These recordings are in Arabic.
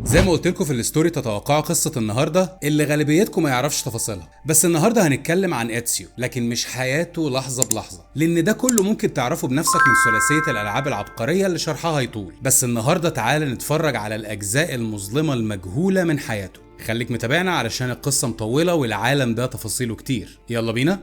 زي ما قلت لكم في الستوري، تتوقعوا قصة النهاردة اللي غالبيتكم ما يعرفش تفاصيلها. بس النهاردة هنتكلم عن إتسيو، لكن مش حياته لحظة بلحظة، لأن ده كله ممكن تعرفه بنفسك من ثلاثية الألعاب العبقرية اللي شرحها يطول. بس النهاردة تعال نتفرج على الأجزاء المظلمة المجهولة من حياته. خليك متابعنا علشان القصة مطولة والعالم ده تفاصيله كتير. يلا بينا.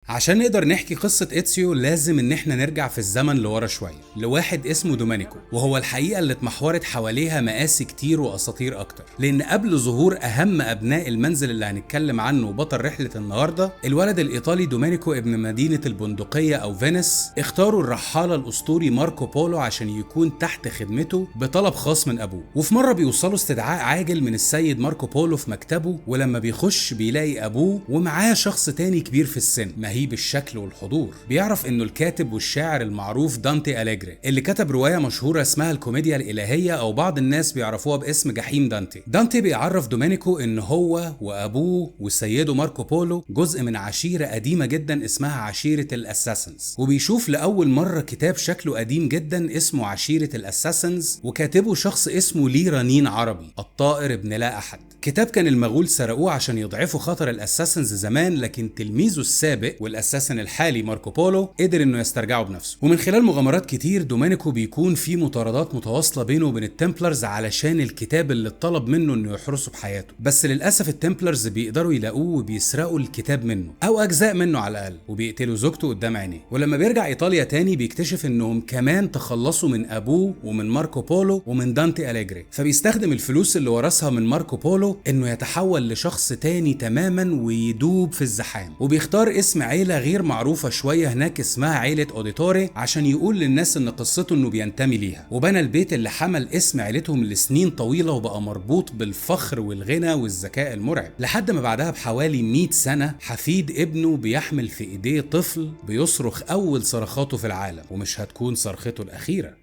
عشان نقدر نحكي قصة إتسيو لازم ان احنا نرجع في الزمن لورا شوية، لواحد اسمه دومينيكو، وهو الحقيقة اللي اتمحورت حواليها مقاسي كتير واساطير اكتر. لان قبل ظهور اهم ابناء المنزل اللي هنتكلم عنه وبطل رحلة النهاردة، الولد الايطالي دومينيكو ابن مدينة البندقية او فينيس، اختاروا الرحالة الاسطوري ماركو بولو عشان يكون تحت خدمته بطلب خاص من ابوه. وفي مرة بيوصلوا استدعاء عاجل من السيد ماركو بولو في مكتبه، ولما بيخش بيلاقي ابوه ومعاه شخص تاني كبير في السن مهيب الشكل والحضور. بيعرف انه الكاتب والشاعر المعروف دانتي أليجري، اللي كتب رواية مشهورة اسمها الكوميديا الإلهية، او بعض الناس بيعرفوها باسم جحيم دانتي. دانتي بيعرف دومينيكو ان هو وابوه وسيده ماركو بولو جزء من عشيرة قديمة جدا اسمها عشيرة الاساسنز، وبيشوف لأول مرة كتاب شكله قديم جدا اسمه عشيرة الاساسنز، وكاتبه شخص اسمه لي رنين عربي، الطائر ابن لا احد. كتاب كان المغول سرقوه عشان يضعفوا خطر الاساسنز زمان، لكن تلميذه السابق والاساسن الحالي ماركو بولو قدر انه يسترجعه بنفسه. ومن خلال مغامرات كتير دومينيكو بيكون في مطاردات متواصله بينه وبين التمبلرز علشان الكتاب اللي اتطلب منه انه يحرسه بحياته. بس للاسف التمبلرز بيقدروا يلاقوه وبيسرقوا الكتاب منه او اجزاء منه على الاقل، وبيقتلوا زوجته قدام عينيه. ولما بيرجع ايطاليا تاني بيكتشف انهم كمان تخلصوا من ابوه ومن ماركو بولو ومن دانتي أليجري، فبيستخدم الفلوس اللي ورثها من ماركو بولو انه يتحول لشخص تاني تماما ويدوب في الزحام. وبيختار اسم عيلة غير معروفة شوية هناك اسمها عيلة أوديتوري عشان يقول للناس ان قصته انه بينتمي ليها. وبنى البيت اللي حمل اسم عيلتهم لسنين طويلة وبقى مربوط بالفخر والغنى والذكاء المرعب، لحد ما بعدها بحوالي 100 سنة حفيد ابنه بيحمل في ايديه طفل بيصرخ اول صرخاته في العالم، ومش هتكون صرخته الاخيرة.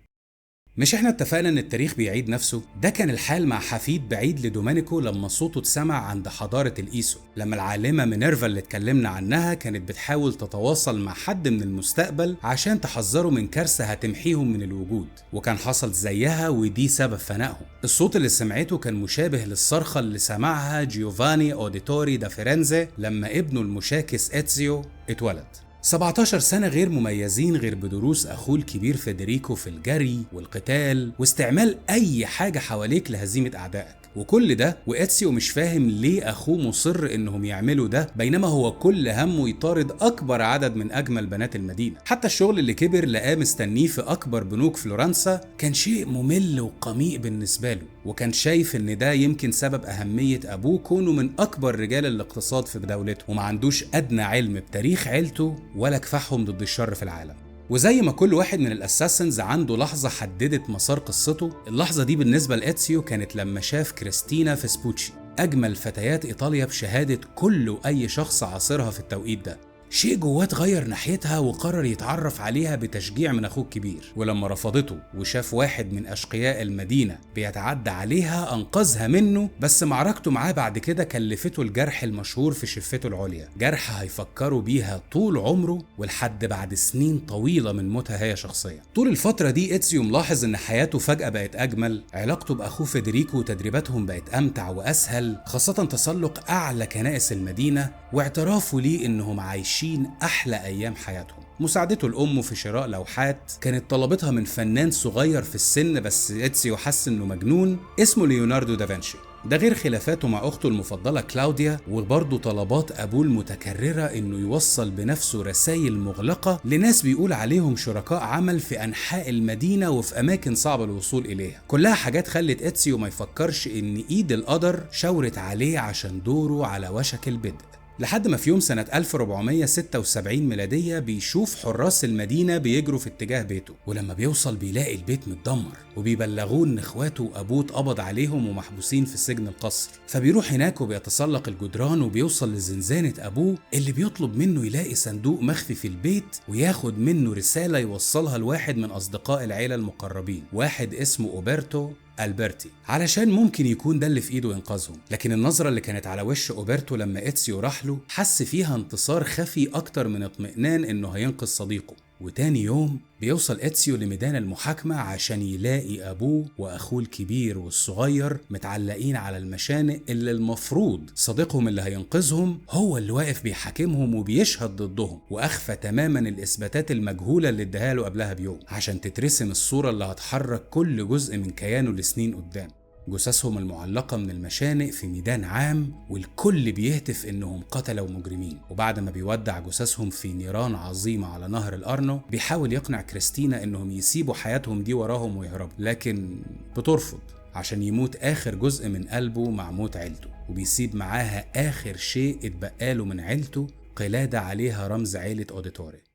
مش احنا اتفقنا ان التاريخ بيعيد نفسه؟ ده كان الحال مع حفيد بعيد لدومينيكو لما صوته اتسمع عند حضارة الإيسو، لما العالمة مينيرفا اللي اتكلمنا عنها كانت بتحاول تتواصل مع حد من المستقبل عشان تحذره من كارثة هتمحيهم من الوجود، وكان حصل زيها ودي سبب فنائهم. الصوت اللي سمعته كان مشابه للصرخة اللي سمعها جيوفاني أوديتوري دا فيرنزي لما ابنه المشاكس إتسيو اتولد. 17 سنة غير مميزين غير بدروس أخوه الكبير فيدريكو في الجري والقتال واستعمال أي حاجة حواليك لهزيمة أعدائك، وكل ده وإتسيو مش فاهم ليه أخوه مصر إنهم يعملوا ده، بينما هو كل همه يطارد أكبر عدد من أجمل بنات المدينة. حتى الشغل اللي كبر لقاه مستنيه في أكبر بنوك فلورنسا كان شيء ممل وقميء بالنسبة له، وكان شايف إن ده يمكن سبب أهمية أبوه كونه من أكبر رجال الاقتصاد في دولته، وما عندوش أدنى علم بتاريخ عيلته ولا كفاحهم ضد الشر في العالم. وزي ما كل واحد من الاساسنز عنده لحظة حددت مسار قصته، اللحظة دي بالنسبة لإتسيو كانت لما شاف كريستينا فيسبوتشي، أجمل فتيات إيطاليا بشهادة كل وأي شخص عاصرها في التوقيت ده. شيء جواه اتغير ناحيتها وقرر يتعرف عليها بتشجيع من أخوه الكبير، ولما رفضته وشاف واحد من أشقياء المدينة بيتعدى عليها أنقذها منه، بس معركته معاه بعد كده كلفته الجرح المشهور في شفته العليا، جرح هيفكروا بيها طول عمره ولحد بعد سنين طويلة من موتها هي شخصيا. طول الفترة دي إتسيو ملاحظ إن حياته فجأة بقت أجمل، علاقته بأخوه فيدريكو وتدريباتهم بقت أمتع وأسهل، خاصة تسلق أعلى كنائس المدينة واعترافه ليه إنهم عايشين أحلى أيام حياتهم. مساعدته لأمه في شراء لوحات كانت طلبتها من فنان صغير في السن، بس إتسيو حس إنه مجنون اسمه ليوناردو دافنشي. ده غير خلافاته مع أخته المفضلة كلاوديا، وبرضه طلبات أبوه المتكررة إنه يوصل بنفسه رسائل مغلقة لناس بيقول عليهم شركاء عمل في أنحاء المدينة وفي أماكن صعبة الوصول إليها. كلها حاجات خلت إتسيو ما يفكرش إن إيد القدر شاورت عليه عشان دوره على وشك البدء. لحد ما في يوم سنة 1476 ميلادية بيشوف حراس المدينة بيجروا في اتجاه بيته، ولما بيوصل بيلاقي البيت متدمر وبيبلغوه ان اخواته وابوه اتقبض عليهم ومحبوسين في سجن القصر. فبيروح هناك وبيتسلق الجدران وبيوصل لزنزانة ابوه اللي بيطلب منه يلاقي صندوق مخفي في البيت وياخد منه رسالة يوصلها لواحد من اصدقاء العيلة المقربين، واحد اسمه أوبرتو ألبرتي، علشان ممكن يكون ده اللي في ايده ينقذهم. لكن النظرة اللي كانت على وش أوبرتو لما إتسيو راح له حس فيها انتصار خفي أكتر من اطمئنان إنه هينقذ صديقه. وتاني يوم بيوصل إتسيو لميدان المحاكمة عشان يلاقي أبوه وأخوه الكبير والصغير متعلقين على المشانق اللي المفروض صديقهم اللي هينقذهم هو اللي واقف بيحاكمهم وبيشهد ضدهم، وأخفى تماما الإثباتات المجهولة اللي اداها له قبلها بيوم عشان تترسم الصورة اللي هتحرك كل جزء من كيانه لسنين قدام. جثثهم المعلقة من المشانق في ميدان عام، والكل بيهتف إنهم قتلة ومجرمين. وبعد ما بيودع جثثهم في نيران عظيمة على نهر الأرنو بيحاول يقنع كريستينا إنهم يسيبوا حياتهم دي وراهم ويهربوا، لكن بترفض عشان يموت آخر جزء من قلبه مع موت عيلته، وبيسيب معاها آخر شيء اتبقاله من عيلته، قلادة عليها رمز عيلة أوديتوري.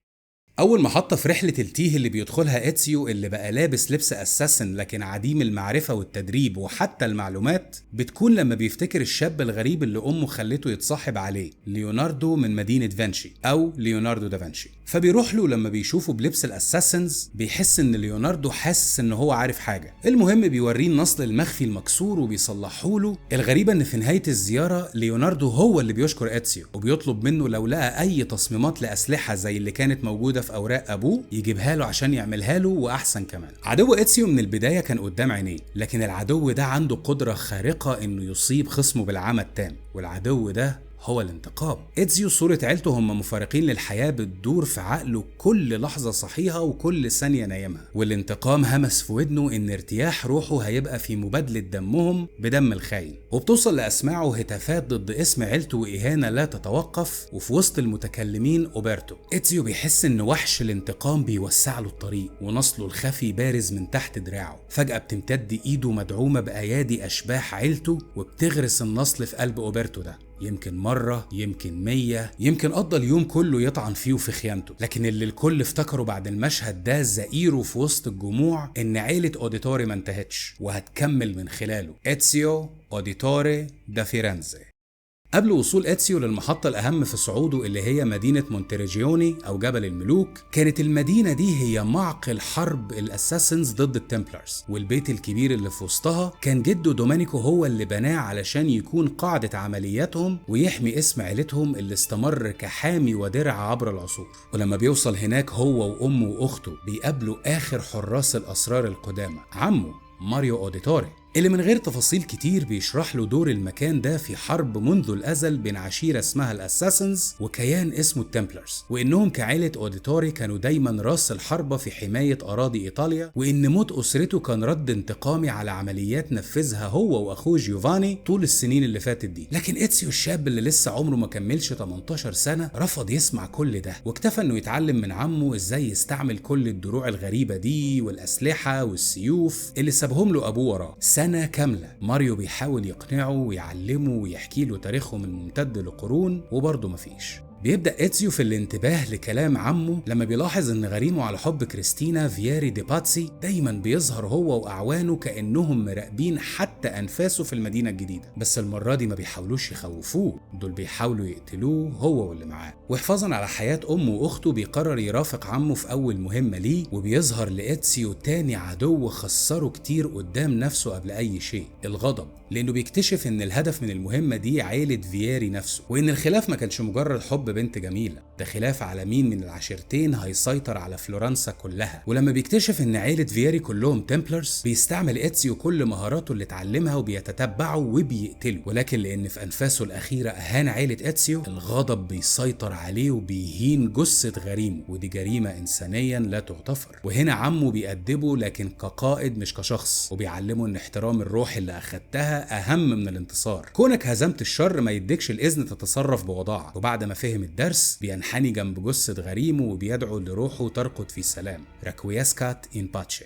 أول محطة في رحلة التيه اللي بيدخلها إتسيو اللي بقى لابس لبس أساسن لكن عديم المعرفة والتدريب وحتى المعلومات، بتكون لما بيفتكر الشاب الغريب اللي أمه خلته يتصاحب عليه، ليوناردو من مدينة فانشي أو ليوناردو دافنشي. فبيروح له لما بيشوفه بلبس الأساسنز بيحس إن ليوناردو حاسس إن هو عارف حاجة. المهم بيوريه النصل المخفي المكسور وبيصلحه له. الغريبة إن في نهاية الزيارة ليوناردو هو اللي بيشكر إتسيو وبيطلب منه لو لقى أي تصميمات لأسلحة زي اللي كانت موجودة في أوراق أبوه يجيبها له عشان يعملها له وأحسن كمان. عدو إتسيو من البداية كان قدام عينيه، لكن العدو ده عنده قدرة خارقة إنه يصيب خصمه بالعمى التام، والعدو ده هو الانتقام. إتسيو صورة عيلته هم مفارقين للحياة بتدور في عقله كل لحظة صحيحة وكل ثانية نايمها، والانتقام همس في ودنه إن ارتياح روحه هيبقى في مبادلة دمهم بدم الخاين. وبتوصل لأسماعه هتافات ضد اسم عيلته وإهانة لا تتوقف، وفي وسط المتكلمين أوبرتو. إتسيو بيحس إن وحش الانتقام بيوسع له الطريق ونصله الخفي بارز من تحت دراعه. فجأة بتمتد إيده مدعومة بأيادي أشباح عيلته وبتغرس النصل في قلب أوبرتو ده، يمكن مرة، يمكن 100، يمكن قضى اليوم كله يطعن فيه وفي خيانته. لكن اللي الكل افتكروا بعد المشهد ده زئيره في وسط الجموع إن عيلة أوديتوري ما انتهتش وهتكمل من خلاله. إتسيو أوديتوري دا فيرنزي. قبل وصول إتسيو للمحطة الأهم في صعوده اللي هي مدينة مونتريجيوني أو جبل الملوك، كانت المدينة دي هي معقل حرب الأساسنز ضد التمبلرز، والبيت الكبير اللي في وسطها كان جده دومينيكو هو اللي بناه علشان يكون قاعدة عملياتهم ويحمي اسم عيلتهم اللي استمر كحامي ودرع عبر العصور. ولما بيوصل هناك هو وأمه وأخته بيقابلوا آخر حراس الأسرار القدامى، عمه ماريو أوديتوري، اللي من غير تفاصيل كتير بيشرح له دور المكان ده في حرب منذ الأزل بين عشيرة اسمها الأساسنز وكيان اسمه التمبلرز، وإنهم كعائلة أوديتوري كانوا دايما راس الحربة في حماية أراضي إيطاليا، وإن موت أسرته كان رد انتقامي على عمليات نفذها هو وأخوه جيوفاني طول السنين اللي فاتت دي. لكن إتسيو الشاب اللي لسه عمره ما كملش 18 سنة رفض يسمع كل ده، واكتفى إنه يتعلم من عمه إزاي يستعمل كل الدروع الغريبة دي والأسلحة والسيوف اللي سابهم له أبوه وراه. سنة كاملة ماريو بيحاول يقنعه ويعلمه ويحكي له تاريخهم الممتد لقرون وبرضه مفيش. بيبدأ إتسيو في الانتباه لكلام عمه لما بيلاحظ إن غريمه على حب كريستينا فياري دي باتسي دايما بيظهر هو وأعوانه كأنهم مراقبين حتى أنفاسه في المدينة الجديدة، بس المرة دي ما بيحاولوش يخوفوه، دول بيحاولوا يقتلوه هو واللي معاه. وحفاظا على حياة أمه وأخته بيقرر يرافق عمه في أول مهمة ليه، وبيظهر لإتسيو تاني عدو خسره كتير قدام نفسه قبل أي شيء، الغضب، لأنه بيكتشف إن الهدف من المهمة دي عيلة فياري نفسه، وإن الخلاف ما كانش مجرد حب بنت جميلة، ده خلاف على مين من العشيرتين هيسيطر على فلورنسا كلها. ولما بيكتشف ان عائلة فياري كلهم تمبلرز بيستعمل إتسيو كل مهاراته اللي اتعلمها وبيتتبعه وبيقتله، ولكن لان في انفاسه الاخيرة اهان عائلة إتسيو الغضب بيسيطر عليه وبيهين جثة غريمه، ودي جريمة انسانيا لا تغتفر. وهنا عمه بيأدبه لكن كقائد مش كشخص، وبيعلمه ان احترام الروح اللي اخدتها اهم من الانتصار، كونك هزمت الشر ما يديكش الاذن تتصرف بوضاعة. وبعد ما فهم الدرس بينحني جنب جثة غريمه وبيدعو لروحه ترقد في سلام، راكوياسكات إن باتشي.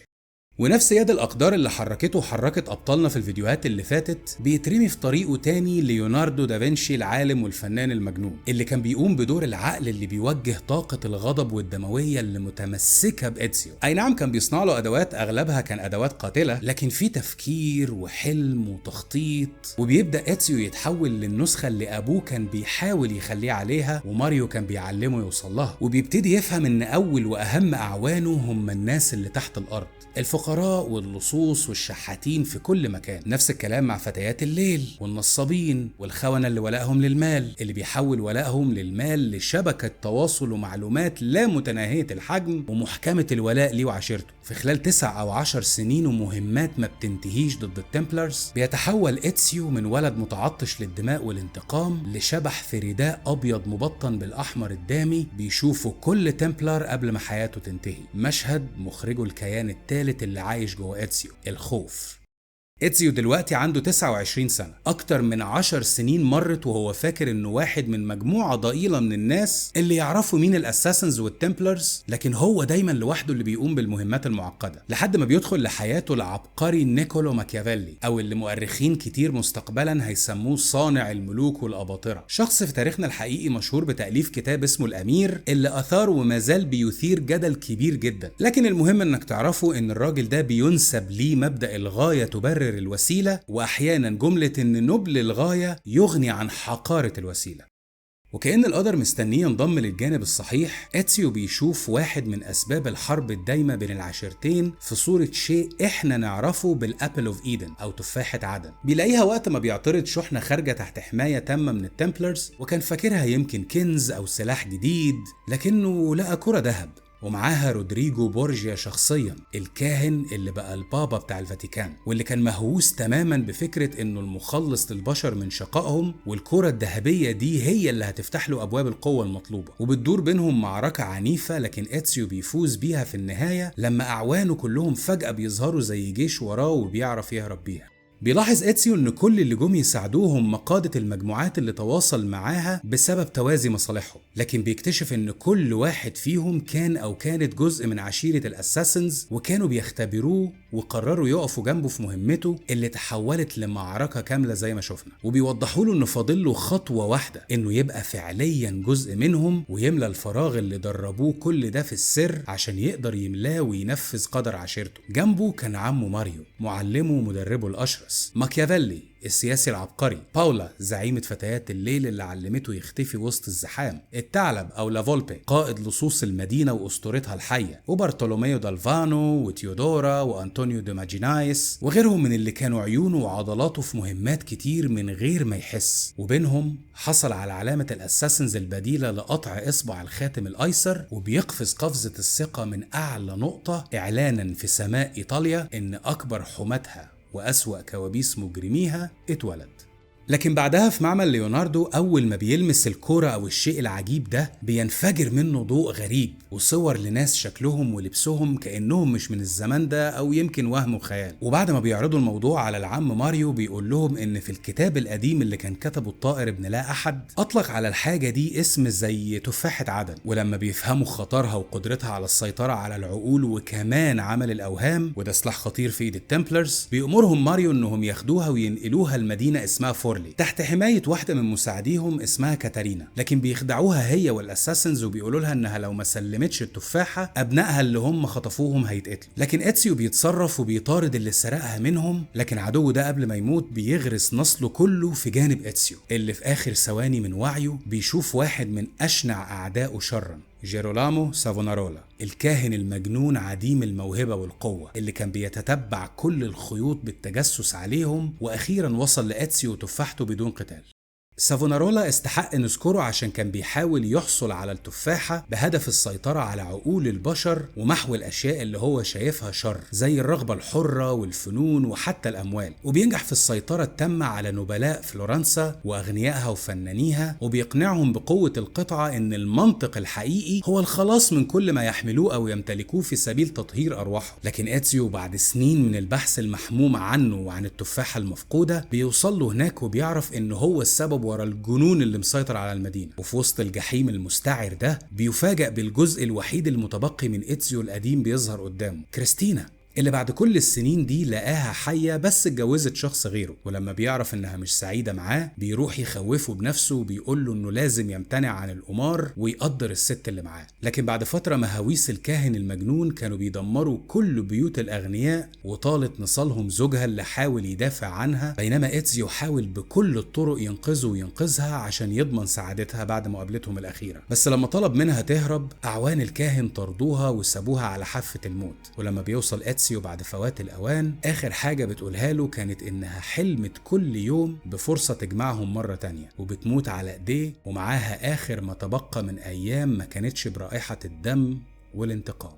ونفس يد الأقدار اللي حركته وحركت أبطالنا في الفيديوهات اللي فاتت بيترمي في طريقه تاني ليوناردو دافنشي العالم والفنان المجنون، اللي كان بيقوم بدور العقل اللي بيوجه طاقة الغضب والدموية اللي متمسكة بإتسيو. أي نعم كان بيصنع له أدوات أغلبها كان أدوات قاتلة، لكن في تفكير وحلم وتخطيط، وبيبدأ إتسيو يتحول للنسخة اللي أبوه كان بيحاول يخليه عليها وماريو كان بيعلمه يوصل لها، وبيبتدي يفهم إن أول وأهم أعوانه هم الناس اللي تحت الأرض، الفقراء الفقراء واللصوص والشحاتين في كل مكان. نفس الكلام مع فتيات الليل والنصابين والخونة اللي ولائهم للمال، اللي بيحول ولائهم للمال لشبكة تواصل ومعلومات لا متناهية الحجم ومحكمة الولاء ليه وعشيرته. في خلال 9 أو 10 سنين ومهمات ما بتنتهيش ضد التمبلرز، بيتحول إتسيو من ولد متعطش للدماء والانتقام لشبح في رداء أبيض مبطن بالأحمر الدامي بيشوفه كل تمبلر قبل ما حياته تنتهي. مشهد مخرجه الكيان الثالث اللي عايش جوه إتسيو، الخوف. إتسيو دلوقتي عنده 29 سنة، أكتر من 10 سنين مرت وهو فاكر إنه واحد من مجموعة ضئيلة من الناس اللي يعرفوا مين الأساسنز والتمبلرز، لكن هو دايما لوحده اللي بيقوم بالمهمات المعقدة، لحد ما بيدخل لحياته العبقري نيكولو ماكيافيلي، أو اللي مؤرخين كتير مستقبلا هيسموه صانع الملوك والأباطرة. شخص في تاريخنا الحقيقي مشهور بتأليف كتاب اسمه الأمير، اللي أثار وما زال بيثير جدل كبير جدا، لكن المهم إنك تعرفوا إن الراجل ده بينسب ليه مبدأ الغاية تبرر الوسيلة، وأحيانا جملة إن نبل الغاية يغني عن حقارة الوسيلة. وكأن القدر مستنيه ينضم للجانب الصحيح، إتسيو بيشوف واحد من أسباب الحرب الدايمة بين العشيرتين في صورة شيء إحنا نعرفه بالأبل أوف إيدن أو تفاحة عدن. بيلاقيها وقت ما بيعترض شحنة خارجة تحت حماية تامة من التمبلرز، وكان فاكرها يمكن كنز أو سلاح جديد، لكنه لقى كرة ذهب ومعاها رودريجو بورجيا شخصيا، الكاهن اللي بقى البابا بتاع الفاتيكان، واللي كان مهووس تماما بفكرة انه المخلص للبشر من شقائهم، والكرة الذهبية دي هي اللي هتفتح له ابواب القوة المطلوبة. وبتدور بينهم معركة عنيفة، لكن إتسيو بيفوز بيها في النهاية لما اعوانه كلهم فجأة بيظهروا زي جيش وراه وبيعرف يهرب بيها. بيلاحظ إتسيو ان كل اللي جم يساعدوه هم قادة المجموعات اللي تواصل معاها بسبب توازي مصالحهم، لكن بيكتشف ان كل واحد فيهم كان او كانت جزء من عشيرة الاساسنز، وكانوا بيختبروه وقرروا يقفوا جنبه في مهمته اللي تحولت لمعركة كاملة زي ما شفنا. وبيوضحوا له انه فاضل له خطوة واحدة انه يبقى فعليا جزء منهم ويملى الفراغ اللي دربوه كل ده في السر عشان يقدر يملاه وينفذ قدر عشيرته. جنبه كان عمه ماريو، معلمه ومدربه الأشرس، ماكيافيلي السياسي العبقري، باولا زعيمة فتيات الليل اللي علمته يختفي وسط الزحام، الثعلب أو لافولبي قائد لصوص المدينة وأسطورتها الحية، وبرتولوميو دالفانو وتيودورا وأنطونيو دي ماجينايس وغيرهم من اللي كانوا عيونه وعضلاته في مهمات كتير من غير ما يحس. وبينهم حصل على علامة الأساسنز البديلة لقطع إصبع الخاتم الأيسر، وبيقفز قفزة الثقة من أعلى نقطة إعلانا في سماء إيطاليا إن أكبر حماتها وأسوأ كوابيس مجرميها اتولد. لكن بعدها في معمل ليوناردو، أول ما بيلمس الكرة أو الشيء العجيب ده بينفجر منه ضوء غريب وصور لناس شكلهم ولبسهم كأنهم مش من الزمان ده أو يمكن وهم وخيال. وبعد ما بيعرضوا الموضوع على العم ماريو بيقول لهم إن في الكتاب القديم اللي كان كتبه الطائر ابن لا أحد أطلق على الحاجة دي اسم زي تفاحة عدن. ولما بيفهموا خطرها وقدرتها على السيطرة على العقول وكمان عمل الأوهام، وده سلاح خطير في إيد التمبلرز، بيأمرهم ماريو إنهم ياخدوها وينقلوها المدينة اسمها تحت حماية واحدة من مساعديهم اسمها كاتارينا، لكن بيخدعوها هي والاساسنز وبيقولوا لها انها لو ما سلمتش التفاحة ابنائها اللي هم خطفوهم هيتقتلوا. لكن إتسيو بيتصرف وبيطارد اللي سرقها منهم، لكن عدوه ده قبل ما يموت بيغرس نصله كله في جانب إتسيو، اللي في اخر ثواني من وعيه بيشوف واحد من اشنع اعدائه شرا، جيرولامو سافونارولا، الكاهن المجنون عديم الموهبة والقوة اللي كان بيتتبع كل الخيوط بالتجسس عليهم، وأخيرا وصل لإتسيو وتفاحته بدون قتال. سافونارولا استحق نذكره عشان كان بيحاول يحصل على التفاحة بهدف السيطرة على عقول البشر ومحو الأشياء اللي هو شايفها شر زي الرغبة الحرة والفنون وحتى الأموال، وبينجح في السيطرة التامة على نبلاء فلورنسا وأغنيائها وفنانيها، وبيقنعهم بقوة القطعة إن المنطق الحقيقي هو الخلاص من كل ما يحملوه أو يمتلكوه في سبيل تطهير أرواحهم. لكن إتسيو بعد سنين من البحث المحموم عنه وعن التفاحة المفقودة بيوصل له هناك وبيعرف إن هو السبب ورا الجنون اللي مسيطر على المدينة. وفي وسط الجحيم المستعر ده بيفاجأ بالجزء الوحيد المتبقي من إتسيو القديم بيظهر قدامه، كريستينا، اللي بعد كل السنين دي لقاها حية بس اتجوزت شخص غيره. ولما بيعرف انها مش سعيدة معاه بيروح يخوفه بنفسه وبيقول له انه لازم يمتنع عن القمار ويقدر الست اللي معاه. لكن بعد فترة مهاويس الكاهن المجنون كانوا بيدمروا كل بيوت الأغنياء، وطالت نصالهم زوجها اللي حاول يدافع عنها، بينما إتسيو حاول بكل الطرق ينقذه وينقذها عشان يضمن سعادتها بعد مقابلتهم الأخيرة. بس لما طلب منها تهرب، أعوان الكاهن طردوها وسابوها على حافة الموت. ولما بيوصل إتسيو اتسيو بعد فوات الأوان آخر حاجة بتقولها له كانت إنها حلمت كل يوم بفرصة تجمعهم مرة تانية، وبتموت على إيديه ومعاها آخر ما تبقى من أيام ما كانتش برائحة الدم والانتقام.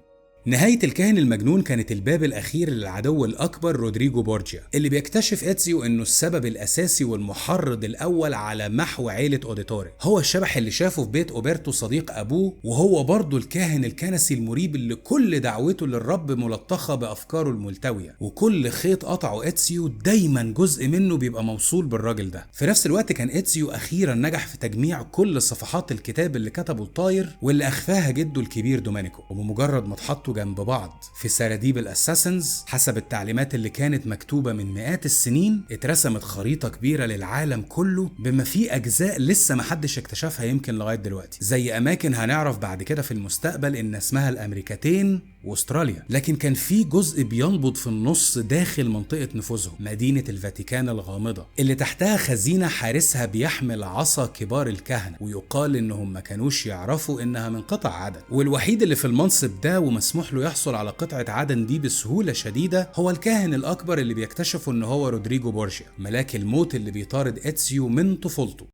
نهاية الكاهن المجنون كانت الباب الأخير للعدو الأكبر رودريجو بورجيا، اللي بيكتشف اتسيو إنه السبب الأساسي والمحرض الأول على محو عيلة أوديتوري هو الشبح اللي شافه في بيت أوبرتو صديق أبوه، وهو برضه الكاهن الكنسي المريب اللي كل دعوته للرب ملطخة بأفكاره الملتوية، وكل خيط قطعه اتسيو دايما جزء منه بيبقى موصول بالراجل ده. في نفس الوقت كان اتسيو أخيرا نجح في تجميع كل صفحات الكتاب اللي كتبه الطاير واللي أخفاها جده الكبير دومينيكو، وبمجرد ما اتحطوا جنب بعض في سراديب الاساسنز حسب التعليمات اللي كانت مكتوبة من مئات السنين، اترسمت خريطة كبيرة للعالم كله بما فيه اجزاء لسه محدش اكتشفها يمكن لغاية دلوقتي، زي اماكن هنعرف بعد كده في المستقبل ان اسمها الامريكتين واستراليا، لكن كان في جزء بينبض في النص داخل منطقة نفوذهم، مدينة الفاتيكان الغامضة اللي تحتها خزينة حارسها بيحمل عصا كبار الكهنة، ويقال انهم ما كانوش يعرفوا انها من قطع عدن، والوحيد اللي في المنصب ده ومسموح له يحصل على قطعة عدن دي بسهولة شديدة هو الكاهن الأكبر اللي بيكتشفوا إن هو رودريجو بورجيا، ملاك الموت اللي بيطارد اتسيو من طفولته.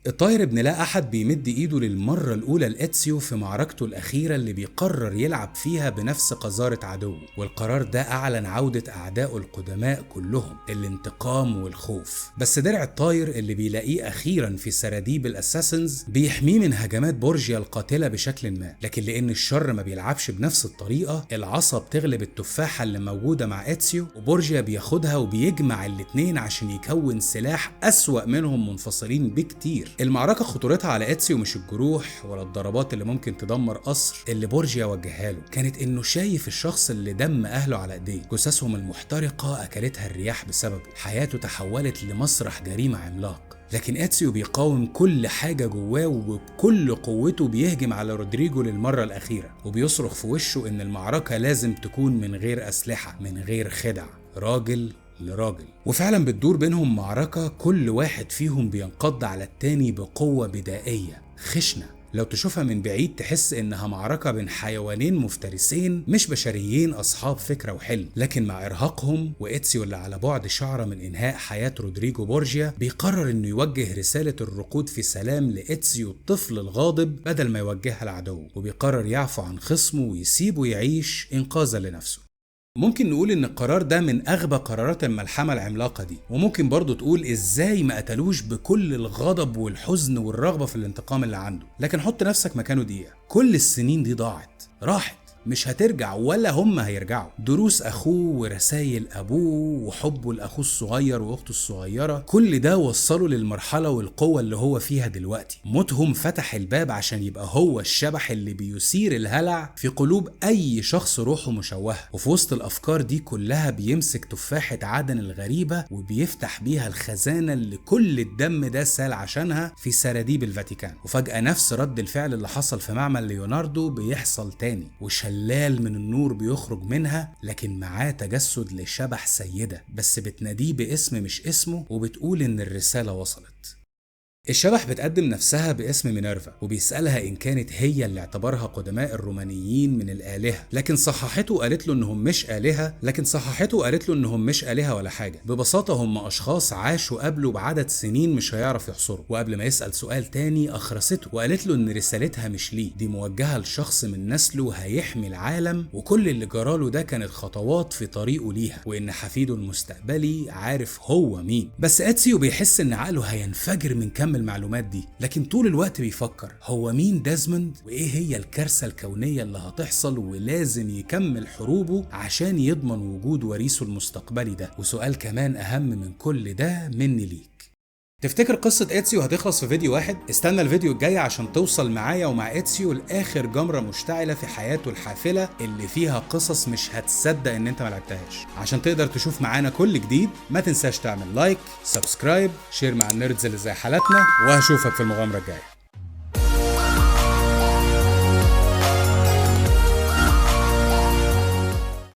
الطاير ابن لا أحد بيمد إيده للمرة الأولى لإتسيو في معركته الأخيرة اللي بيقرر يلعب فيها بنفس قذارة عدوه، والقرار ده أعلن عودة أعدائه القدماء كلهم، الانتقام والخوف. بس درع الطاير اللي بيلاقيه أخيرا في سراديب الأساسنز بيحميه من هجمات بورجيا القاتلة بشكل ما، لكن لأن الشر ما بيلعبش بنفس الطريقة، العصا بتغلب التفاحة اللي موجودة مع إتسيو، وبورجيا بياخدها وبيجمع الاتنين عشان يكون سلاح أسوأ منهم منفصلين بكتير. المعركة خطورتها على اتسيو مش الجروح ولا الضربات اللي ممكن تدمر قصر اللي بورجيا وجهها له، كانت انه شايف الشخص اللي دم اهله على ايديه، جثثهم المحترقة اكلتها الرياح بسببه، حياته تحولت لمسرح جريمة عملاق. لكن اتسيو بيقاوم كل حاجة جواه وبكل قوته بيهجم على رودريجو للمرة الأخيرة، وبيصرخ في وشه إن المعركة لازم تكون من غير أسلحة، من غير خدع، راجل لراجل. وفعلا بتدور بينهم معركة كل واحد فيهم بينقض على التاني بقوة بدائية خشنة، لو تشوفها من بعيد تحس انها معركة بين حيوانين مفترسين مش بشريين اصحاب فكرة وحلم، لكن مع ارهاقهم واتسيو اللي على بعد شعرة من انهاء حياة رودريجو بورجيا بيقرر انه يوجه رسالة الرقود في سلام لاتسيو الطفل الغاضب بدل ما يوجهها لعدوه، وبيقرر يعفو عن خصمه ويسيبه يعيش انقاذا لنفسه. ممكن نقول ان القرار ده من اغبى قرارات الملحمة العملاقة دي، وممكن برضو تقول ازاي ما قتلوش بكل الغضب والحزن والرغبة في الانتقام اللي عنده، لكن حط نفسك مكانه دقيقة، كل السنين دي راحت مش هترجع ولا هم هيرجعوا. دروس اخوه ورسايل ابوه وحبه لاخوه الصغير واخته الصغيره، كل ده وصله للمرحله والقوه اللي هو فيها دلوقتي. موتهم فتح الباب عشان يبقى هو الشبح اللي بيثير الهلع في قلوب اي شخص روحه مشوهه، وفي وسط الافكار دي كلها بيمسك تفاحه عدن الغريبه وبيفتح بيها الخزانه اللي كل الدم ده سال عشانها في سراديب الفاتيكان. وفجاه نفس رد الفعل اللي حصل في معمل ليوناردو بيحصل تاني، شلال من النور بيخرج منها، لكن معاه تجسد لشبح سيدة بس بتناديه باسم مش اسمه، وبتقول ان الرسالة وصلت. الشبح بتقدم نفسها باسم مينيرفا وبيسألها إن كانت هي اللي اعتبرها قدماء الرومانيين من الآلهة، لكن صححته وقالت له إنهم مش آلهة ولا حاجة. ببساطة هم أشخاص عاشوا قبله بعدد سنين مش هيعرف يحصره. وقبل ما يسأل سؤال تاني أخرسته وقالت له إن رسالتها مش ليه، دي موجهة لشخص من نسله هيحمي العالم، وكل اللي جراله ده كانت خطوات في طريقه ليها، وإن حفيده المستقبلي عارف هو مين. بس اتسيو بيحس إن عقله هينفجر من كم المعلومات دي، لكن طول الوقت بيفكر هو مين ديزموند وايه هي الكارثة الكونية اللي هتحصل، ولازم يكمل حروبه عشان يضمن وجود وريثه المستقبلي ده. وسؤال كمان اهم من كل ده مني ليك، تفتكر قصة اتسيو هتخلص في فيديو واحد؟ استنى الفيديو الجاي عشان توصل معايا ومع اتسيو لآخر جمرة مشتعلة في حياته الحافلة اللي فيها قصص مش هتصدق ان انت ما لعبتهاش. عشان تقدر تشوف معانا كل جديد ما تنساش تعمل لايك، سبسكرايب، شير مع النيردز اللي زي حالتنا، وهشوفك في المغامرة الجاية.